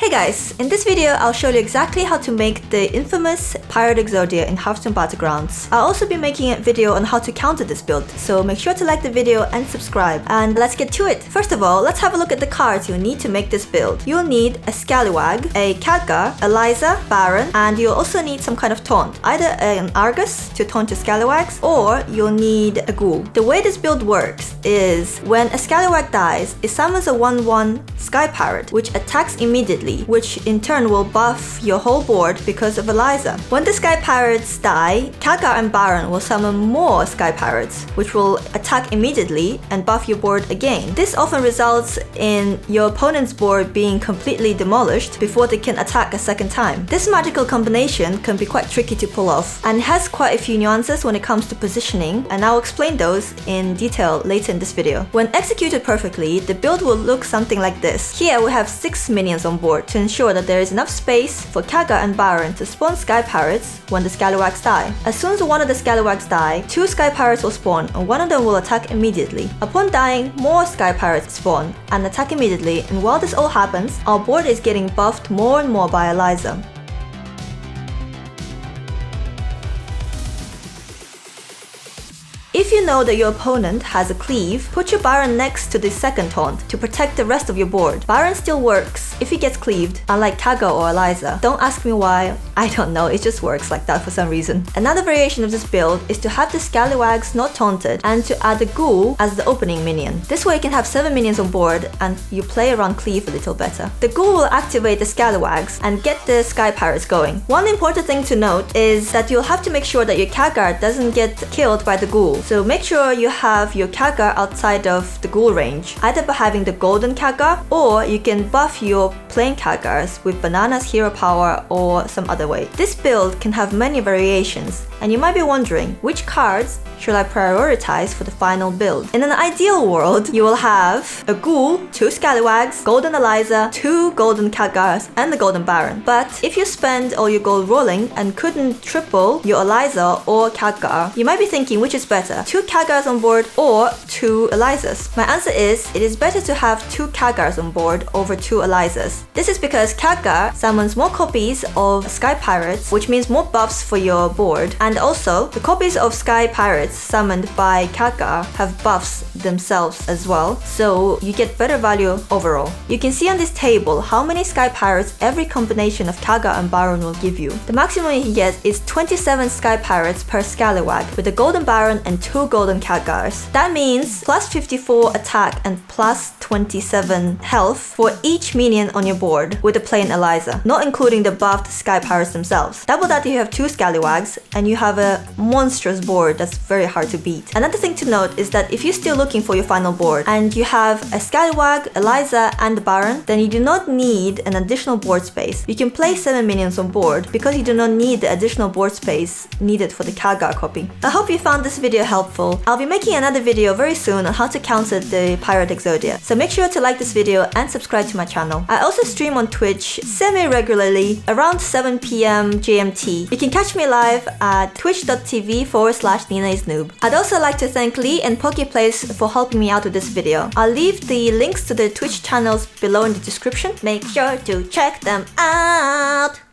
Hey guys, in this video I'll show you exactly how to make the infamous Pirate EXODIA in Hearthstone Battlegrounds. I'll also be making a video on how to counter this build, so make sure to like the video and subscribe. And let's get to it. First of all, let's have a look at the cards you'll need to make this build. You'll need a Scallywag, a Khadgar, Eliza, Baron, and you'll also need some kind of taunt. Either an Argus to taunt your Scallywags, or you'll need a Ghoul. The way this build works is when a Scallywag dies, it summons a 1/1 Sky Pirate, which attacks immediately, which in turn will buff your whole board because of Eliza. When the Sky Pirates die, Khadgar and Baron will summon more Sky Pirates, which will attack immediately and buff your board again. This often results in your opponent's board being completely demolished before they can attack a second time. This magical combination can be quite tricky to pull off, and has quite a few nuances when it comes to positioning, and I'll explain those in detail later in this video. When executed perfectly, the build will look something like this. Here we have 6 minions on board to ensure that there is enough space for Khadgar and Baron to spawn Sky Pirates when the Scallywags die. As soon as one of the Scallywags die, 2 Sky Pirates will spawn and one of them will attack immediately. Upon dying, more Sky Pirates spawn and attack immediately, and while this all happens, our board is getting buffed more and more by Eliza. If you know that your opponent has a cleave, put your Baron next to the second taunt to protect the rest of your board. Baron still works if he gets cleaved, unlike Khadgar or Eliza. Don't ask me why, I don't know, it just works like that for some reason. Another variation of this build is to have the Scallywags not taunted and to add the Ghoul as the opening minion. This way you can have 7 minions on board and you play around cleave a little better. The Ghoul will activate the Scallywags and get the Sky Pirates going. One important thing to note is that you'll have to make sure that your Khadgar doesn't get killed by the Ghoul. So make sure you have your Khadgar outside of the Ghoul range, either by having the golden Khadgar, or you can buff your plain Khadgars with Banana's hero power or some other way. This build can have many variations, and you might be wondering, which cards should I prioritize for the final build? In an ideal world, you will have a Ghoul, 2 Scallywags, golden Eliza, 2 golden Khadgars, and the golden Baron. But if you spend all your gold rolling and couldn't triple your Eliza or Khadgar, you might be thinking, which is better, 2 Khadgars on board or 2 Elizas? My answer is, it is better to have 2 Khadgars on board over 2 Elizas. This is because Khadgar summons more copies of Sky Pirates, which means more buffs for your board, and also the copies of Sky Pirates summoned by Khadgar have buffs themselves as well, so you get better value overall. You can see on this table how many Sky Pirates every combination of Khadgar and Baron will give you. The maximum you can get is 27 Sky Pirates per Scallywag with a golden Baron and 2 golden Khadgars. That means plus 54 attack and plus 27 health for each minion on your board with a plain Eliza, not including the buffed Sky Pirates themselves. Double that if you have 2 Scallywags and you have a monstrous board that's very hard to beat. Another thing to note is that if you're still looking for your final board and you have a Scallywag, Eliza, and the Baron, then you do not need an additional board space. You can play 7 minions on board because you do not need the additional board space needed for the Khadgar copy. I hope you found this video helpful. I'll be making another video very soon on how to counter the Pirate EXODIA, so make sure to like this video and subscribe to my channel. I also stream on Twitch semi-regularly around 7 PM GMT. You can catch me live at twitch.tv/NinaIsNoob. I'd also like to thank Lee and PokePlays for helping me out with this video. I'll leave the links to the Twitch channels below in the description. Make sure to check them out!